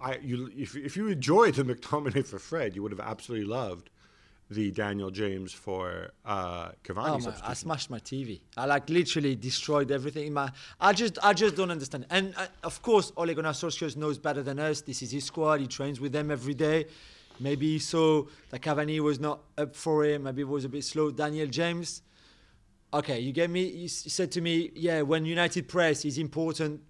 if you enjoyed the McTominay for Fred, you would have absolutely loved the Daniel James for Cavani substitution. I smashed my TV. I literally destroyed everything. I just don't understand. And of course, Ole Gunnar Solskjaer knows better than us. This is his squad. He trains with them every day. Maybe he saw that Cavani was not up for it. Maybe it was a bit slow. Daniel James. Okay, you get me. You said to me, yeah, when United press is important,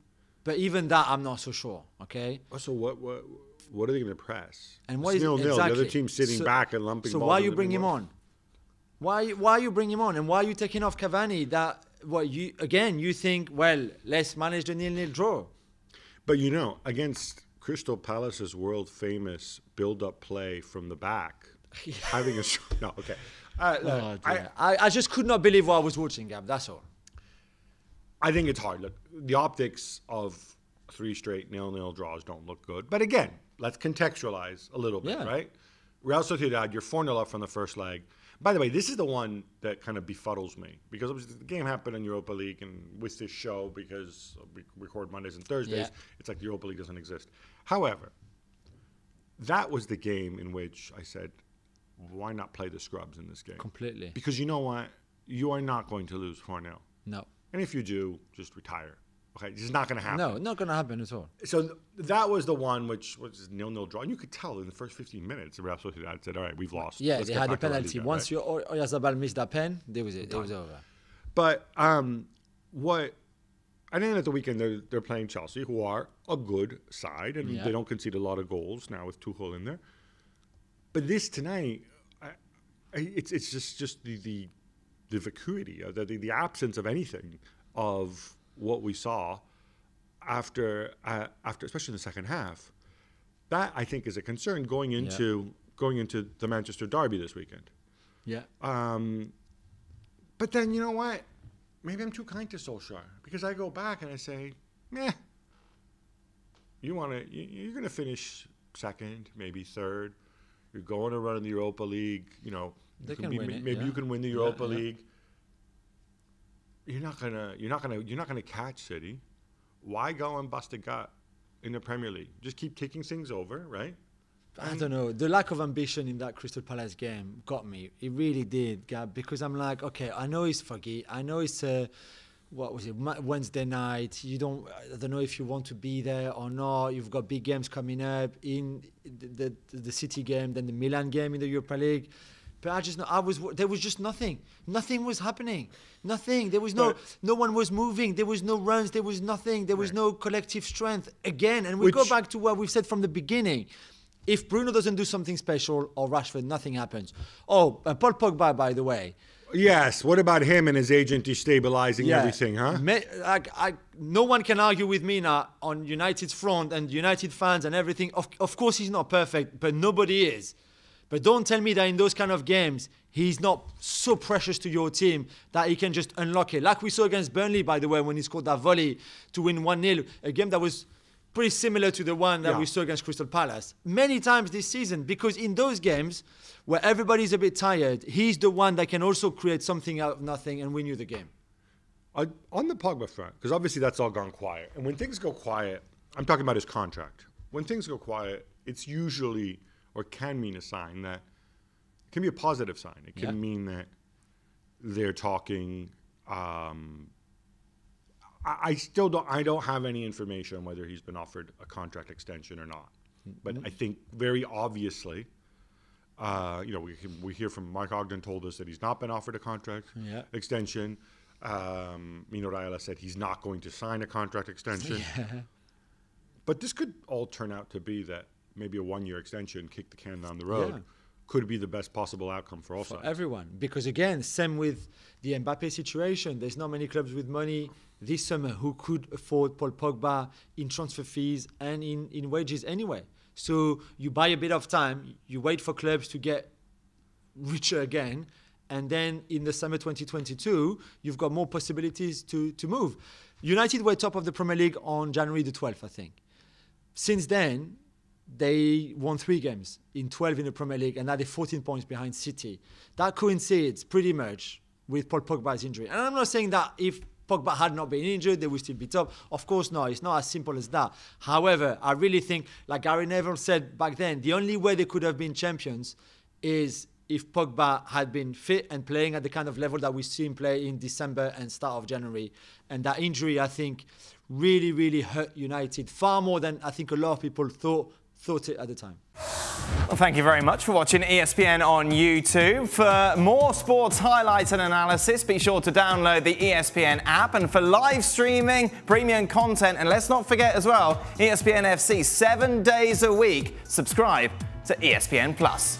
but even that I'm not so sure. Okay. So what are they going to press? And what it's is 0-0. exactly. The other team sitting back and lumping. So balls why you bring him on? Why you bring him on, and why are you taking off Cavani? You think, well, let's manage the 0-0 draw. But against Crystal Palace's world famous build-up play from the back, having a no, okay. I just could not believe what I was watching, Gab. That's all. I think it's hard. Look, the optics of 3 straight 0-0 draws don't look good. But again, let's contextualize a little bit, right? Real Sociedad, you're 4-0 up from the first leg. By the way, this is the one that kind of befuddles me because obviously the game happened in Europa League, and with this show, because we record Mondays and Thursdays, it's like the Europa League doesn't exist. However, that was the game in which I said, why not play the scrubs in this game? Completely. Because you know what? You are not going to lose 4-0. No. And if you do, just retire. Okay, it's just not going to happen. No, not going to happen at all. So that was the one which was 0-0 draw. And you could tell in the first 15 minutes, the Real Sociedad said, all right, we've lost. Yeah, they had a penalty. Once Oyarzabal missed that pen, it was over. But and then at the weekend, they're playing Chelsea, who are a good side, and they don't concede a lot of goals now with Tuchel in there. But this tonight, it's just the vacuity, the absence of anything of what we saw after especially in the second half. That I think is a concern going into the Manchester derby this weekend. Yeah. But then you know what? Maybe I'm too kind to Solskjaer because I go back and I say, meh. You're going to finish second, maybe third. You're going to run in the Europa League. They can win it. Maybe you can win the Europa League. You're not gonna catch City. Why go and bust a gut in the Premier League? Just keep kicking things over, right? I don't know. The lack of ambition in that Crystal Palace game got me. It really did, Gab, because I'm like, okay, I know it's foggy. I know it's Wednesday night. I don't know if you want to be there or not. You've got big games coming up in the City game, then the Milan game in the Europa League. But there was just nothing. Nothing was happening. Nothing. There was no one was moving. There was no runs. There was nothing. There was no collective strength. Again, and we go back to what we've said from the beginning. If Bruno doesn't do something special or Rashford, nothing happens. Oh, Paul Pogba, by the way. Yes. What about him and his agent destabilizing everything, huh? No one can argue with me now on United's front and United fans and everything. Of course, he's not perfect, but nobody is. But don't tell me that in those kind of games, he's not so precious to your team that he can just unlock it. Like we saw against Burnley, by the way, when he scored that volley to win 1-0. A game that was pretty similar to the one that we saw against Crystal Palace. Many times this season, because in those games where everybody's a bit tired, he's the one that can also create something out of nothing and win you the game. On the Pogba front, because obviously that's all gone quiet. And when things go quiet, I'm talking about his contract. When things go quiet, it's usually... or can mean a sign that it can be a positive sign. It can mean that they're talking. I don't have any information on whether he's been offered a contract extension or not. But I think very obviously, we hear from Mark Ogden told us that he's not been offered a contract extension. Mino Raiola said he's not going to sign a contract extension. But this could all turn out to be that. Maybe a 1-year extension, kick the can down the road, could be the best possible outcome for all sides. For everyone. Because again, same with the Mbappe situation. There's not many clubs with money this summer who could afford Paul Pogba in transfer fees and in wages anyway. So you buy a bit of time, you wait for clubs to get richer again, and then in the summer 2022, you've got more possibilities to move. United were top of the Premier League on January the 12th, I think. Since then, they won 3 games in 12 in the Premier League, and now they're 14 points behind City. That coincides pretty much with Paul Pogba's injury. And I'm not saying that if Pogba had not been injured, they would still be top. Of course, no, it's not as simple as that. However, I really think, like Gary Neville said back then, the only way they could have been champions is if Pogba had been fit and playing at the kind of level that we see him play in December and start of January. And that injury, I think, really, really hurt United far more than I think a lot of people thought it at the time. Well, thank you very much for watching ESPN on YouTube. For more sports highlights and analysis, be sure to download the ESPN app. And for live streaming, premium content, and let's not forget as well, ESPN FC 7 days a week. Subscribe to ESPN Plus.